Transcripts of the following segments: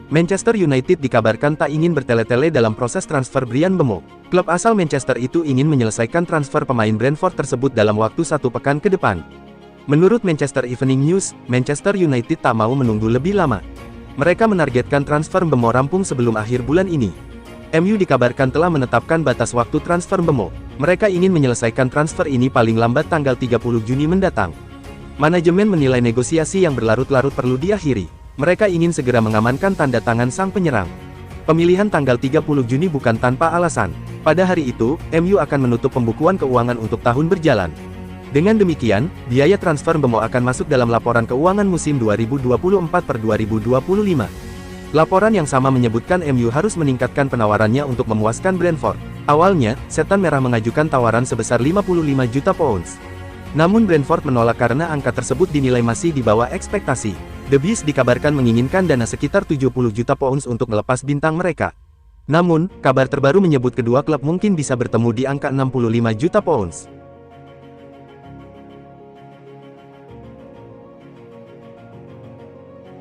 Manchester United dikabarkan tak ingin bertele-tele dalam proses transfer Bryan Mbeumo. Klub asal Manchester itu ingin menyelesaikan transfer pemain Brentford tersebut dalam waktu 1 pekan ke depan. Menurut Manchester Evening News, Manchester United tak mau menunggu lebih lama. Mereka menargetkan transfer Mbeumo rampung sebelum akhir bulan ini. MU dikabarkan telah menetapkan batas waktu transfer Mbeumo. Mereka ingin menyelesaikan transfer ini paling lambat tanggal 30 Juni mendatang. Manajemen menilai negosiasi yang berlarut-larut perlu diakhiri. Mereka ingin segera mengamankan tanda tangan sang penyerang. Pemilihan tanggal 30 Juni bukan tanpa alasan. Pada hari itu, MU akan menutup pembukuan keuangan untuk tahun berjalan. Dengan demikian, biaya transfer Mbeumo akan masuk dalam laporan keuangan musim 2024/2025. Laporan yang sama menyebutkan MU harus meningkatkan penawarannya untuk memuaskan Brentford. Awalnya, Setan Merah mengajukan tawaran sebesar 55 juta pounds. Namun Brentford menolak karena angka tersebut dinilai masih di bawah ekspektasi. The Bees dikabarkan menginginkan dana sekitar 70 juta pounds untuk melepas bintang mereka. Namun, kabar terbaru menyebut kedua klub mungkin bisa bertemu di angka 65 juta pounds.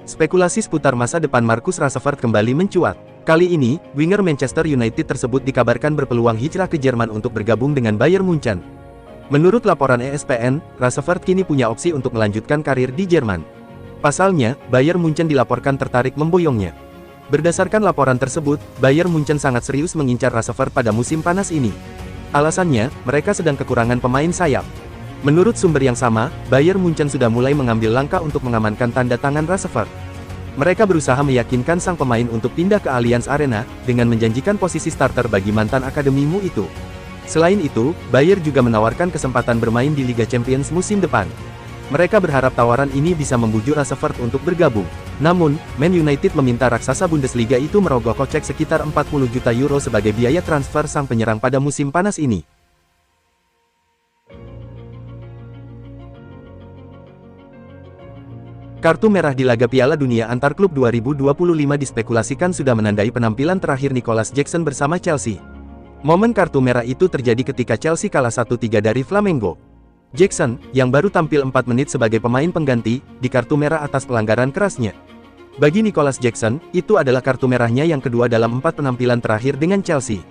Spekulasi seputar masa depan Marcus Rashford kembali mencuat. Kali ini, winger Manchester United tersebut dikabarkan berpeluang hijrah ke Jerman untuk bergabung dengan Bayern Munchen. Menurut laporan ESPN, Rashford kini punya opsi untuk melanjutkan karir di Jerman. Pasalnya, Bayern Munchen dilaporkan tertarik memboyongnya. Berdasarkan laporan tersebut, Bayern Munchen sangat serius mengincar Rashford pada musim panas ini. Alasannya, mereka sedang kekurangan pemain sayap. Menurut sumber yang sama, Bayern Munchen sudah mulai mengambil langkah untuk mengamankan tanda tangan Rashford. Mereka berusaha meyakinkan sang pemain untuk pindah ke Allianz Arena, dengan menjanjikan posisi starter bagi mantan akademimu itu. Selain itu, Bayern juga menawarkan kesempatan bermain di Liga Champions musim depan. Mereka berharap tawaran ini bisa membujuk Rashford untuk bergabung. Namun, Man United meminta raksasa Bundesliga itu merogoh kocek sekitar 40 juta euro sebagai biaya transfer sang penyerang pada musim panas ini. Kartu merah di laga Piala Dunia antar klub 2025 dispekulasikan sudah menandai penampilan terakhir Nicolas Jackson bersama Chelsea. Momen kartu merah itu terjadi ketika Chelsea kalah 1-3 dari Flamengo. Jackson, yang baru tampil 4 menit sebagai pemain pengganti, di kartu merah atas pelanggaran kerasnya. Bagi Nicolas Jackson, itu adalah kartu merahnya yang kedua dalam 4 penampilan terakhir dengan Chelsea.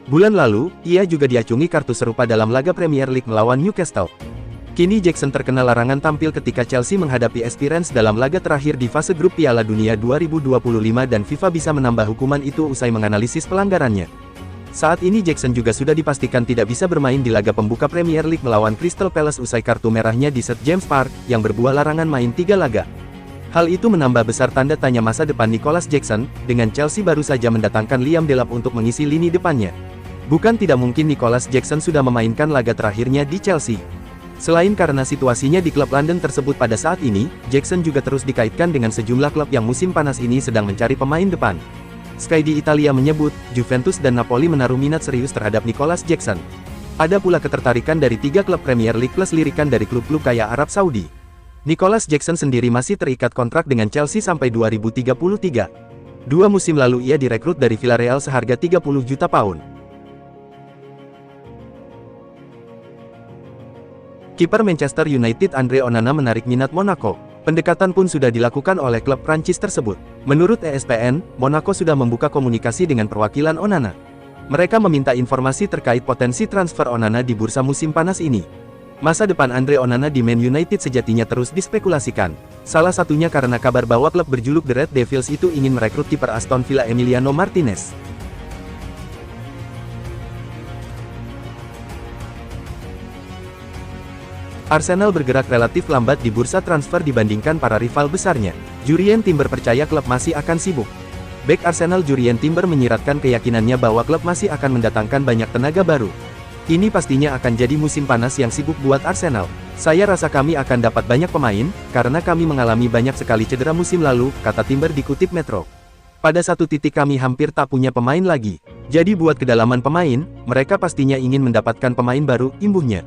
Bulan lalu, ia juga diacungi kartu serupa dalam laga Premier League melawan Newcastle. Kini Jackson terkena larangan tampil ketika Chelsea menghadapi Esperance dalam laga terakhir di fase grup Piala Dunia 2025 dan FIFA bisa menambah hukuman itu usai menganalisis pelanggarannya. Saat ini Jackson juga sudah dipastikan tidak bisa bermain di laga pembuka Premier League melawan Crystal Palace usai kartu merahnya di St James Park, yang berbuah larangan main 3 laga. Hal itu menambah besar tanda tanya masa depan Nicolas Jackson, dengan Chelsea baru saja mendatangkan Liam Delap untuk mengisi lini depannya. Bukan tidak mungkin Nicolas Jackson sudah memainkan laga terakhirnya di Chelsea. Selain karena situasinya di klub London tersebut pada saat ini, Jackson juga terus dikaitkan dengan sejumlah klub yang musim panas ini sedang mencari pemain depan. Sky di Italia menyebut, Juventus dan Napoli menaruh minat serius terhadap Nicolas Jackson. Ada pula ketertarikan dari 3 klub Premier League plus lirikan dari klub-klub kaya Arab Saudi. Nicolas Jackson sendiri masih terikat kontrak dengan Chelsea sampai 2033. 2 musim lalu ia direkrut dari Villarreal seharga 30 juta pound. Kiper Manchester United Andre Onana menarik minat Monaco. Pendekatan pun sudah dilakukan oleh klub Prancis tersebut. Menurut ESPN, Monaco sudah membuka komunikasi dengan perwakilan Onana. Mereka meminta informasi terkait potensi transfer Onana di bursa musim panas ini. Masa depan Andre Onana di Man United sejatinya terus dispekulasikan. Salah satunya karena kabar bahwa klub berjuluk The Red Devils itu ingin merekrut kiper Aston Villa Emiliano Martinez. Arsenal bergerak relatif lambat di bursa transfer dibandingkan para rival besarnya. Jurrien Timber percaya klub masih akan sibuk. Bek Arsenal Jurrien Timber menyiratkan keyakinannya bahwa klub masih akan mendatangkan banyak tenaga baru. Ini pastinya akan jadi musim panas yang sibuk buat Arsenal. Saya rasa kami akan dapat banyak pemain, karena kami mengalami banyak sekali cedera musim lalu, kata Timber dikutip Metro. Pada satu titik kami hampir tak punya pemain lagi. Jadi buat kedalaman pemain, mereka pastinya ingin mendapatkan pemain baru, imbuhnya.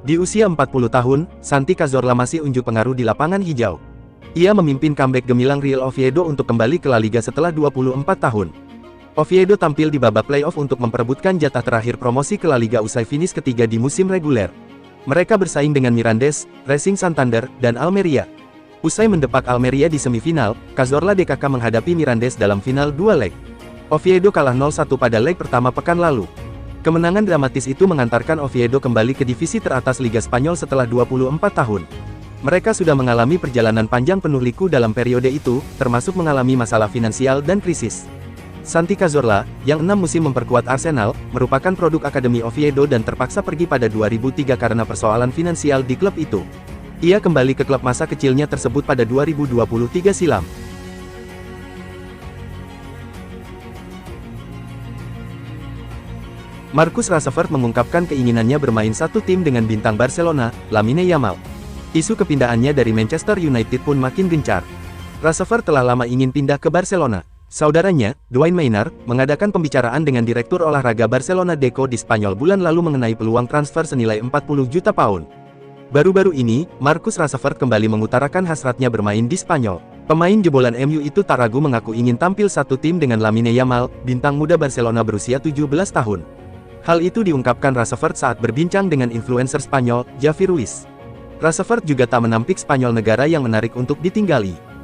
Di usia 40 tahun, Santi Cazorla masih unjuk pengaruh di lapangan hijau. Ia memimpin comeback gemilang Real Oviedo untuk kembali ke La Liga setelah 24 tahun. Oviedo tampil di babak playoff untuk memperebutkan jatah terakhir promosi ke La Liga usai finish ketiga di musim reguler. Mereka bersaing dengan Mirandes, Racing Santander, dan Almeria. Usai mendepak Almeria di semifinal, Cazorla DKK menghadapi Mirandes dalam final 2 leg. Oviedo kalah 0-1 pada leg pertama pekan lalu. Kemenangan dramatis itu mengantarkan Oviedo kembali ke divisi teratas Liga Spanyol setelah 24 tahun. Mereka sudah mengalami perjalanan panjang penuh liku dalam periode itu, termasuk mengalami masalah finansial dan krisis. Santi Cazorla, yang 6 musim memperkuat Arsenal, merupakan produk Akademi Oviedo dan terpaksa pergi pada 2003 karena persoalan finansial di klub itu. Ia kembali ke klub masa kecilnya tersebut pada 2023 silam. Marcus Rashford mengungkapkan keinginannya bermain satu tim dengan bintang Barcelona, Lamine Yamal. Isu kepindahannya dari Manchester United pun makin gencar. Rashford telah lama ingin pindah ke Barcelona. Saudaranya, Dwayne Maynard, mengadakan pembicaraan dengan Direktur Olahraga Barcelona Deco di Spanyol bulan lalu mengenai peluang transfer senilai 40 juta pound. Baru-baru ini, Marcus Rashford kembali mengutarakan hasratnya bermain di Spanyol. Pemain jebolan MU itu tak ragu mengaku ingin tampil satu tim dengan Lamine Yamal, bintang muda Barcelona berusia 17 tahun. Hal itu diungkapkan Rashford saat berbincang dengan influencer Spanyol, Javi Ruiz. Rashford juga tak menampik Spanyol negara yang menarik untuk ditinggali.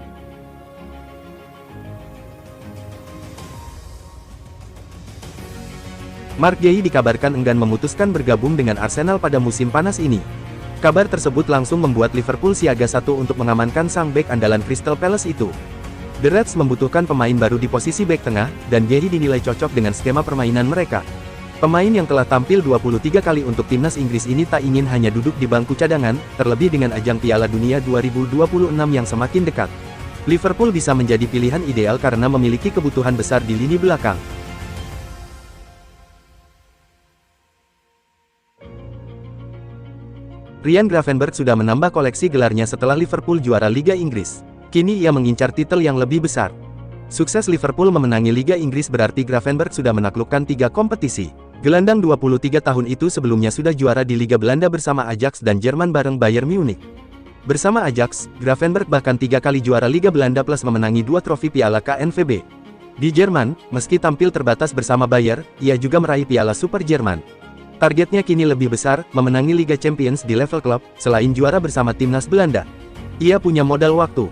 Marc Guéhi dikabarkan enggan memutuskan bergabung dengan Arsenal pada musim panas ini. Kabar tersebut langsung membuat Liverpool siaga satu untuk mengamankan sang bek andalan Crystal Palace itu. The Reds membutuhkan pemain baru di posisi bek tengah, dan Guéhi dinilai cocok dengan skema permainan mereka. Pemain yang telah tampil 23 kali untuk timnas Inggris ini tak ingin hanya duduk di bangku cadangan, terlebih dengan ajang Piala Dunia 2026 yang semakin dekat. Liverpool bisa menjadi pilihan ideal karena memiliki kebutuhan besar di lini belakang. Ryan Gravenberch sudah menambah koleksi gelarnya setelah Liverpool juara Liga Inggris. Kini ia mengincar titel yang lebih besar. Sukses Liverpool memenangi Liga Inggris berarti Gravenberch sudah menaklukkan 3 kompetisi. Gelandang 23 tahun itu sebelumnya sudah juara di Liga Belanda bersama Ajax dan Jerman bareng Bayern Munich. Bersama Ajax, Gravenberch bahkan 3 kali juara Liga Belanda plus memenangi 2 trofi Piala KNVB. Di Jerman, meski tampil terbatas bersama Bayern, ia juga meraih Piala Super Jerman. Targetnya kini lebih besar, memenangi Liga Champions di level klub, selain juara bersama timnas Belanda. Ia punya modal waktu.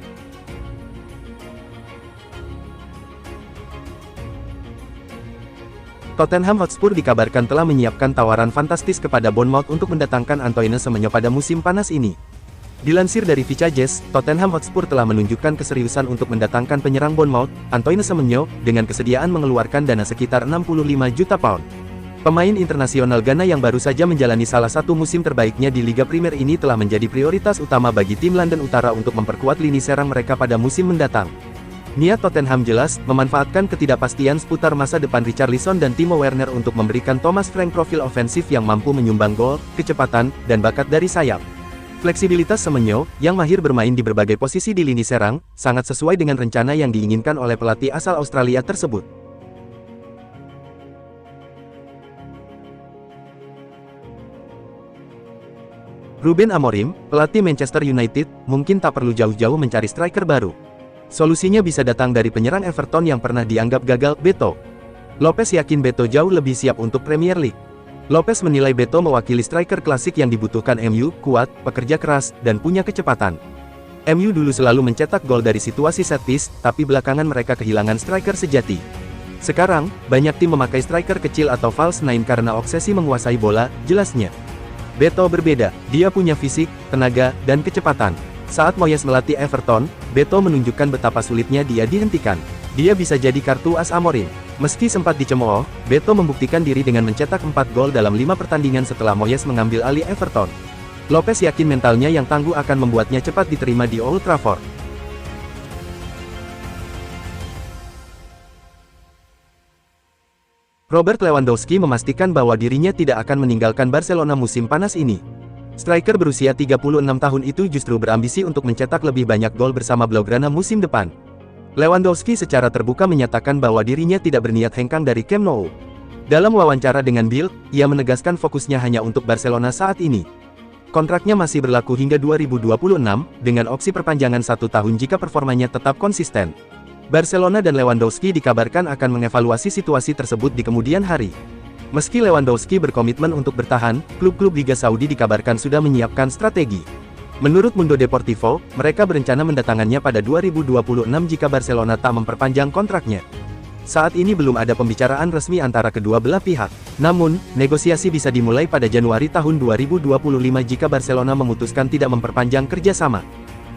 Tottenham Hotspur dikabarkan telah menyiapkan tawaran fantastis kepada Bournemouth untuk mendatangkan Antoine Semenyo pada musim panas ini. Dilansir dari Vicajes, Tottenham Hotspur telah menunjukkan keseriusan untuk mendatangkan penyerang Bournemouth, Antoine Semenyo, dengan kesediaan mengeluarkan dana sekitar 65 juta pound. Pemain internasional Ghana yang baru saja menjalani salah satu musim terbaiknya di Liga Primer ini telah menjadi prioritas utama bagi tim London Utara untuk memperkuat lini serang mereka pada musim mendatang. Niat Tottenham jelas, memanfaatkan ketidakpastian seputar masa depan Richarlison dan Timo Werner untuk memberikan Thomas Frank profil ofensif yang mampu menyumbang gol, kecepatan, dan bakat dari sayap. Fleksibilitas Semenyo, yang mahir bermain di berbagai posisi di lini serang, sangat sesuai dengan rencana yang diinginkan oleh pelatih asal Australia tersebut. Ruben Amorim, pelatih Manchester United, mungkin tak perlu jauh-jauh mencari striker baru. Solusinya bisa datang dari penyerang Everton yang pernah dianggap gagal, Beto. Lopez yakin Beto jauh lebih siap untuk Premier League. Lopez menilai Beto mewakili striker klasik yang dibutuhkan MU, kuat, pekerja keras, dan punya kecepatan. MU dulu selalu mencetak gol dari situasi set piece, tapi belakangan mereka kehilangan striker sejati. Sekarang, banyak tim memakai striker kecil atau false nine karena obsesi menguasai bola, jelasnya. Beto berbeda, dia punya fisik, tenaga, dan kecepatan. Saat Moyes melatih Everton, Beto menunjukkan betapa sulitnya dia dihentikan. Dia bisa jadi kartu as Amorim. Meski sempat dicemooh, Beto membuktikan diri dengan mencetak 4 gol dalam 5 pertandingan setelah Moyes mengambil alih Everton. Lopez yakin mentalnya yang tangguh akan membuatnya cepat diterima di Old Trafford. Robert Lewandowski memastikan bahwa dirinya tidak akan meninggalkan Barcelona musim panas ini. Striker berusia 36 tahun itu justru berambisi untuk mencetak lebih banyak gol bersama Blaugrana musim depan. Lewandowski secara terbuka menyatakan bahwa dirinya tidak berniat hengkang dari Camp Nou. Dalam wawancara dengan Bild, ia menegaskan fokusnya hanya untuk Barcelona saat ini. Kontraknya masih berlaku hingga 2026, dengan opsi perpanjangan 1 tahun jika performanya tetap konsisten. Barcelona dan Lewandowski dikabarkan akan mengevaluasi situasi tersebut di kemudian hari. Meski Lewandowski berkomitmen untuk bertahan, klub-klub Liga Saudi dikabarkan sudah menyiapkan strategi. Menurut Mundo Deportivo, mereka berencana mendatangannya pada 2026 jika Barcelona tak memperpanjang kontraknya. Saat ini belum ada pembicaraan resmi antara kedua belah pihak. Namun, negosiasi bisa dimulai pada Januari tahun 2025 jika Barcelona memutuskan tidak memperpanjang kerjasama.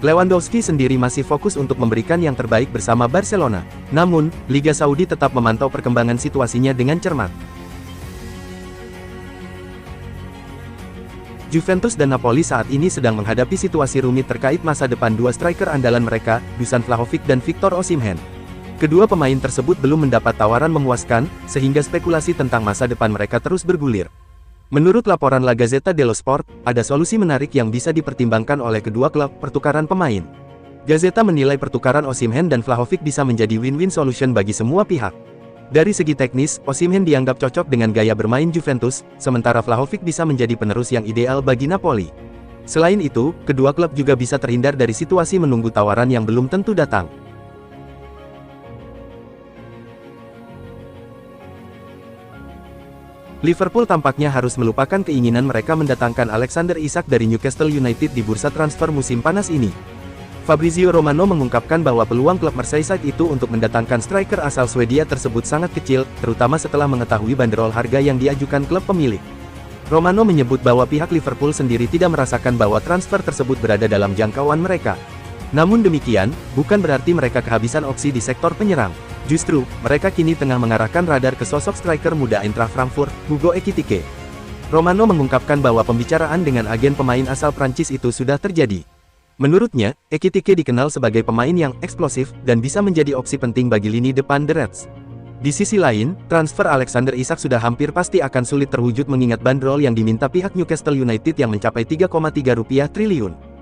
Lewandowski sendiri masih fokus untuk memberikan yang terbaik bersama Barcelona. Namun, Liga Saudi tetap memantau perkembangan situasinya dengan cermat. Juventus dan Napoli saat ini sedang menghadapi situasi rumit terkait masa depan dua striker andalan mereka, Dusan Vlahovic dan Victor Osimhen. Kedua pemain tersebut belum mendapat tawaran memuaskan, sehingga spekulasi tentang masa depan mereka terus bergulir. Menurut laporan La Gazzetta dello Sport, ada solusi menarik yang bisa dipertimbangkan oleh kedua klub, pertukaran pemain. Gazzetta menilai pertukaran Osimhen dan Vlahovic bisa menjadi win-win solution bagi semua pihak. Dari segi teknis, Osimhen dianggap cocok dengan gaya bermain Juventus, sementara Vlahovic bisa menjadi penerus yang ideal bagi Napoli. Selain itu, kedua klub juga bisa terhindar dari situasi menunggu tawaran yang belum tentu datang. Liverpool tampaknya harus melupakan keinginan mereka mendatangkan Alexander Isak dari Newcastle United di bursa transfer musim panas ini. Fabrizio Romano mengungkapkan bahwa peluang klub Merseyside itu untuk mendatangkan striker asal Swedia tersebut sangat kecil, terutama setelah mengetahui banderol harga yang diajukan klub pemilik. Romano menyebut bahwa pihak Liverpool sendiri tidak merasakan bahwa transfer tersebut berada dalam jangkauan mereka. Namun demikian, bukan berarti mereka kehabisan opsi di sektor penyerang. Justru, mereka kini tengah mengarahkan radar ke sosok striker muda Eintracht Frankfurt, Hugo Ekitike. Romano mengungkapkan bahwa pembicaraan dengan agen pemain asal Prancis itu sudah terjadi. Menurutnya, Ekitike dikenal sebagai pemain yang eksplosif dan bisa menjadi opsi penting bagi lini depan The Reds. Di sisi lain, transfer Alexander Isak sudah hampir pasti akan sulit terwujud mengingat bandrol yang diminta pihak Newcastle United yang mencapai 3,3 triliun.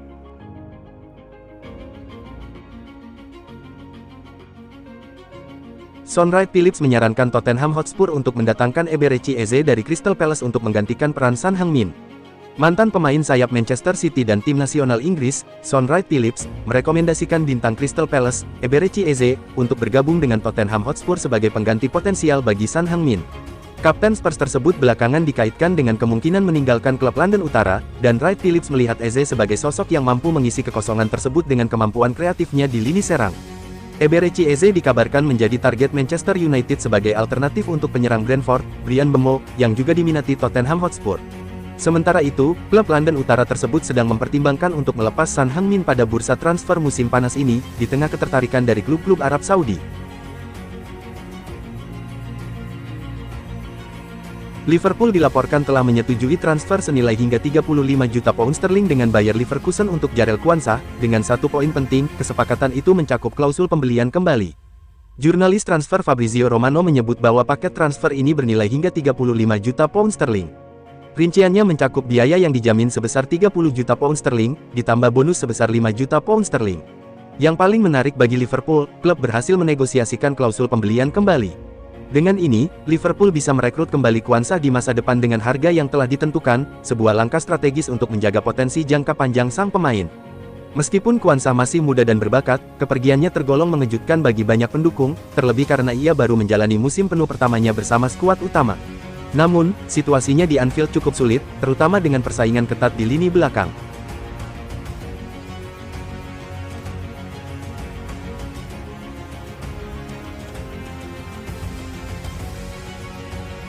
Sonride Phillips menyarankan Tottenham Hotspur untuk mendatangkan Eberechi Eze dari Crystal Palace untuk menggantikan peran Son Heung-min. Mantan pemain sayap Manchester City dan tim nasional Inggris, Sonride Phillips, merekomendasikan bintang Crystal Palace, Eberechi Eze, untuk bergabung dengan Tottenham Hotspur sebagai pengganti potensial bagi Son Heung-min. Kapten Spurs tersebut belakangan dikaitkan dengan kemungkinan meninggalkan klub London Utara, dan Wright Phillips melihat Eze sebagai sosok yang mampu mengisi kekosongan tersebut dengan kemampuan kreatifnya di lini serang. Eberechi Eze dikabarkan menjadi target Manchester United sebagai alternatif untuk penyerang Brentford, Bryan Mbeumo, yang juga diminati Tottenham Hotspur. Sementara itu, klub London Utara tersebut sedang mempertimbangkan untuk melepas Son Heung-min pada bursa transfer musim panas ini, di tengah ketertarikan dari klub-klub Arab Saudi. Liverpool dilaporkan telah menyetujui transfer senilai hingga 35 juta pound sterling dengan Bayer Leverkusen untuk Jarell Quansah, dengan satu poin penting, kesepakatan itu mencakup klausul pembelian kembali. Jurnalis transfer Fabrizio Romano menyebut bahwa paket transfer ini bernilai hingga 35 juta pound sterling. Rinciannya mencakup biaya yang dijamin sebesar 30 juta pound sterling, ditambah bonus sebesar 5 juta pound sterling. Yang paling menarik bagi Liverpool, klub berhasil menegosiasikan klausul pembelian kembali. Dengan ini, Liverpool bisa merekrut kembali Quansah di masa depan dengan harga yang telah ditentukan, sebuah langkah strategis untuk menjaga potensi jangka panjang sang pemain. Meskipun Quansah masih muda dan berbakat, kepergiannya tergolong mengejutkan bagi banyak pendukung, terlebih karena ia baru menjalani musim penuh pertamanya bersama skuad utama. Namun, situasinya di Anfield cukup sulit, terutama dengan persaingan ketat di lini belakang.